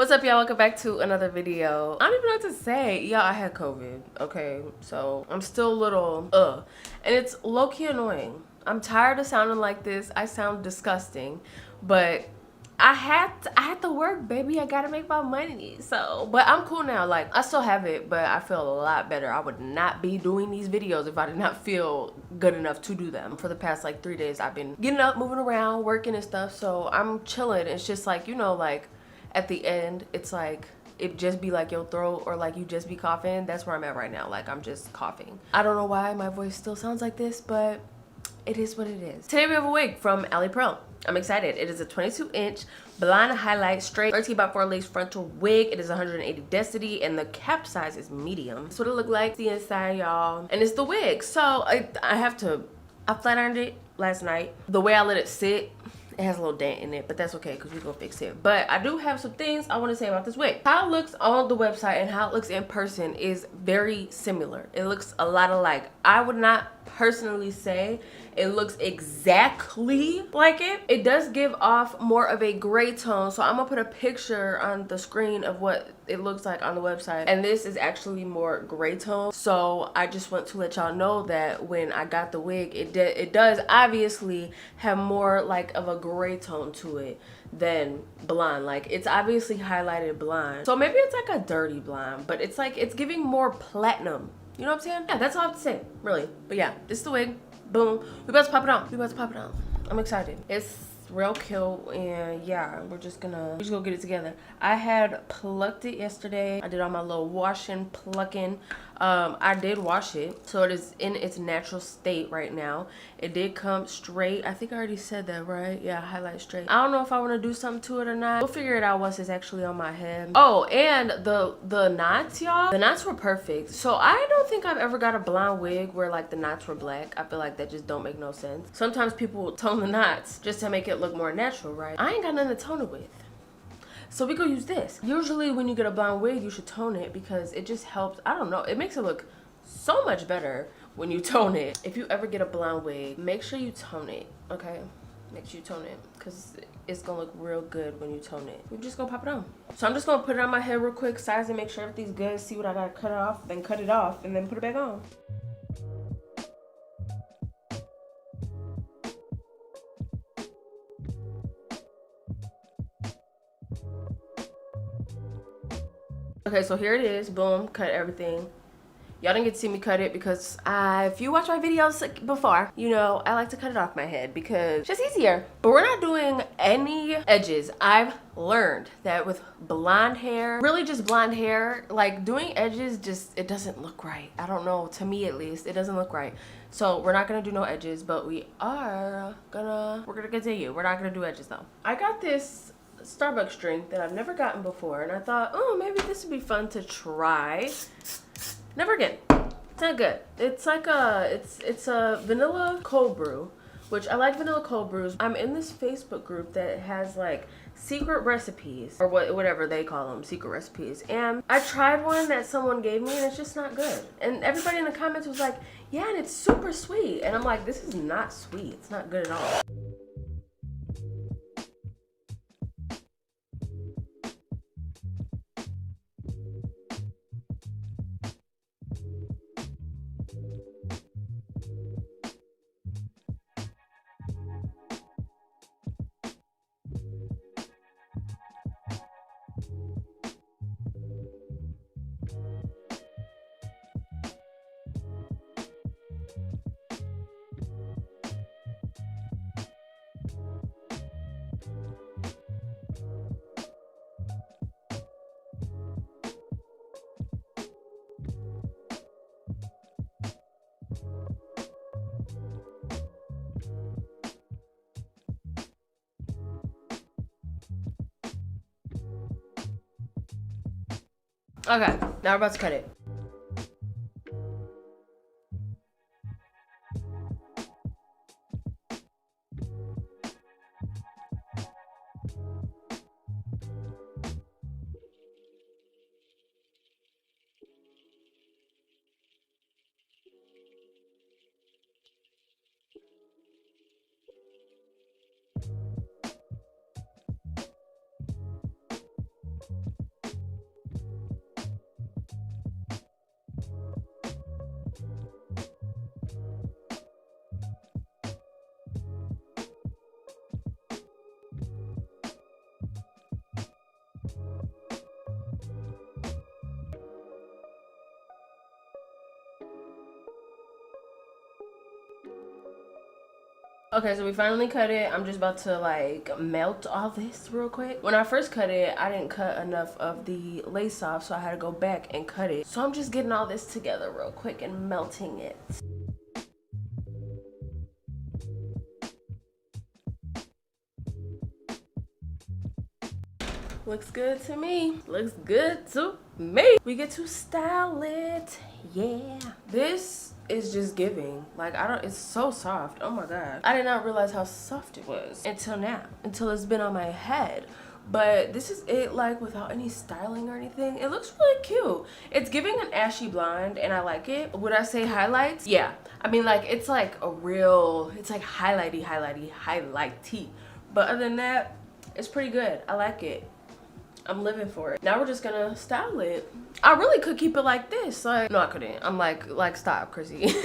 What's up, y'all? Welcome back to another video. I don't even know what to say. Y'all, I had COVID, okay? So I'm still a little and it's low-key annoying. I'm tired of sounding like this. I sound disgusting, but I had to work, baby. I gotta make my money. So, but I'm cool now. Like, I still have it, but I feel a lot better. I would not be doing these videos if I did not feel good enough to do them. For the past like 3 days, I've been getting up, moving around, working and stuff. So I'm chilling. It's just like, you know, like at the end, it's like it just be like your throat or like you just be coughing. That's where I'm at right now. Like, I'm just coughing. I don't know why my voice still sounds like this, but it is what it is. Today we have a wig from Alipearl. I'm excited. It is a 22-inch blonde highlight straight 13x4 lace frontal wig. It is 180 density and the cap size is medium. That's what it looked like. The inside, y'all. And it's the wig. So I flat ironed it last night. The way I let it sit, it has a little dent in it, but that's okay because we're gonna fix it. But I do have some things I want to say about this wig. How it looks on the website and how it looks in person is very similar. It looks a lot alike. I would not personally say it looks exactly like it. It does give off more of a gray tone, so I'm gonna put a picture on the screen of what it looks like on the website, and this is actually more gray tone. So I just want to let y'all know that when I got the wig, it does obviously have more like of a gray tone to it than blonde. Like, it's obviously highlighted blonde, so maybe it's like a dirty blonde, but it's like it's giving more platinum. You know what I'm saying? Yeah, that's all I have to say, really. But yeah, this is the wig. Boom. We about to pop it on. We about to pop it on. I'm excited. It's real cute, and yeah, we're just gonna get it together. I had plucked it yesterday. I did all my little washing, plucking. I did wash it, so it is in its natural state right now. It did come straight. I think I already said that, right? Yeah, highlight straight. I don't know if I want to do something to it or not. We'll figure it out once it's actually on my head. Oh, and the knots, y'all. The knots were perfect. So I don't think I've ever got a blonde wig where like the knots were black. I feel like that just don't make no sense. Sometimes people will tone the knots just to make it look more natural, right? I ain't got nothing to tone it with. So we go use this. Usually when you get a blonde wig, you should tone it because it just helps. I don't know. It makes it look so much better when you tone it. If you ever get a blonde wig, make sure you tone it, okay? Make sure you tone it because it's gonna look real good when you tone it. We're just gonna pop it on. So I'm just gonna put it on my head real quick, size and make sure everything's good. See what I gotta cut off, then cut it off, and then put it back on. Okay, so here it is. Boom, cut everything. Y'all didn't get to see me cut it because if you watch my videos before, you know I like to cut it off my head because it's just easier. But we're not doing any edges. I've learned that with blonde hair, really just blonde hair, like doing edges just, it doesn't look right. I don't know, to me at least, it doesn't look right. So we're not gonna do no edges, but we're gonna continue. We're not gonna do edges though. I got this Starbucks drink that I've never gotten before, and I thought, oh, maybe this would be fun to try. Never again. It's not good. It's like it's a vanilla cold brew, which I like vanilla cold brews. I'm in this Facebook group that has like secret recipes, or whatever they call them, secret recipes. And I tried one that someone gave me and it's just not good. And everybody in the comments was like, yeah, and it's super sweet. And I'm like, this is not sweet. It's not good at all. Okay, now we're about to cut it. Okay, so we finally cut it. I'm just about to like melt all this real quick. When I first cut it, I didn't cut enough of the lace off, so I had to go back and cut it. So I'm just getting all this together real quick and melting it. Looks good to me. Looks good to me. We get to style it. Yeah. This is just giving. Like, it's so soft. Oh my God. I did not realize how soft it was until now. Until it's been on my head. But this is it, like, without any styling or anything. It looks really cute. It's giving an ashy blonde and I like it. Would I say highlights? Yeah. I mean, like, it's like a real, it's like highlighty. But other than that, it's pretty good. I like it. I'm living for it. Now we're just gonna style it. I really could keep it like this. Like, no, I couldn't. I'm like stop, Crissy.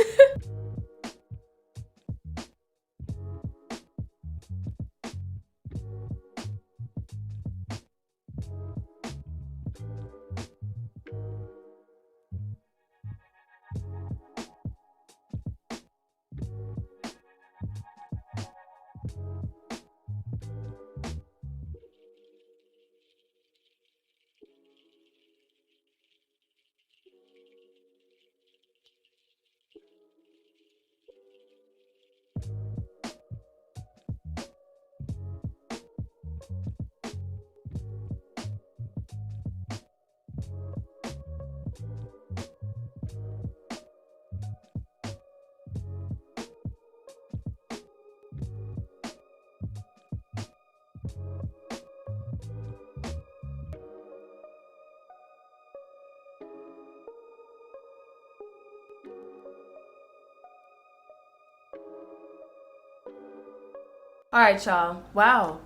All right, y'all. Wow.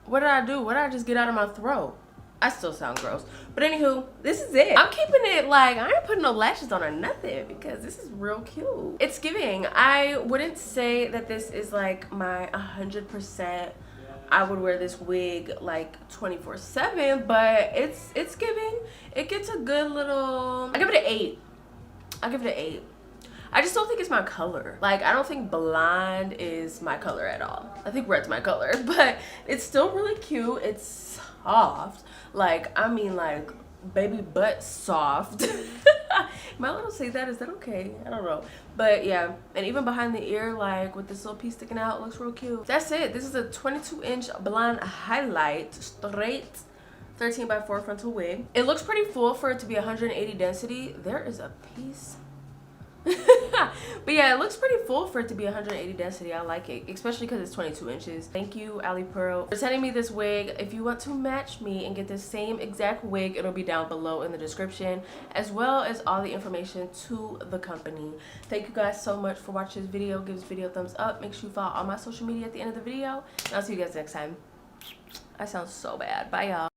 What did I do? What did I just get out of my throat? I still sound gross. But anywho, this is it. I'm keeping it like, I ain't putting no lashes on or nothing because this is real cute. It's giving. I wouldn't say that this is like my 100%. I would wear this wig like 24/7, but it's giving. It gets a good little, I give it an 8. I give it an 8. I just don't think it's my color. Like, I don't think blonde is my color at all. I think red's my color, but it's still really cute. It's soft. Like, I mean, like, baby butt soft. Am I allowed to say that? Is that okay? I don't know. But yeah, and even behind the ear, like with this little piece sticking out, looks real cute. That's it. This is a 22-inch blonde highlight, straight 13x4 frontal wig. It looks pretty full for it to be 180 density. There is a piece. But yeah, it looks pretty full for it to be 180 density. I like it, especially because it's 22 inches. Thank you, Alipearl, for sending me this wig. If you want to match me and get the same exact wig, it'll be down below in the description, as well as all the information to the company. Thank you guys so much for watching this video. Give this video a thumbs up. Make sure you follow all my social media at the end of the video, and I'll see you guys next time. I sound so bad. Bye, y'all.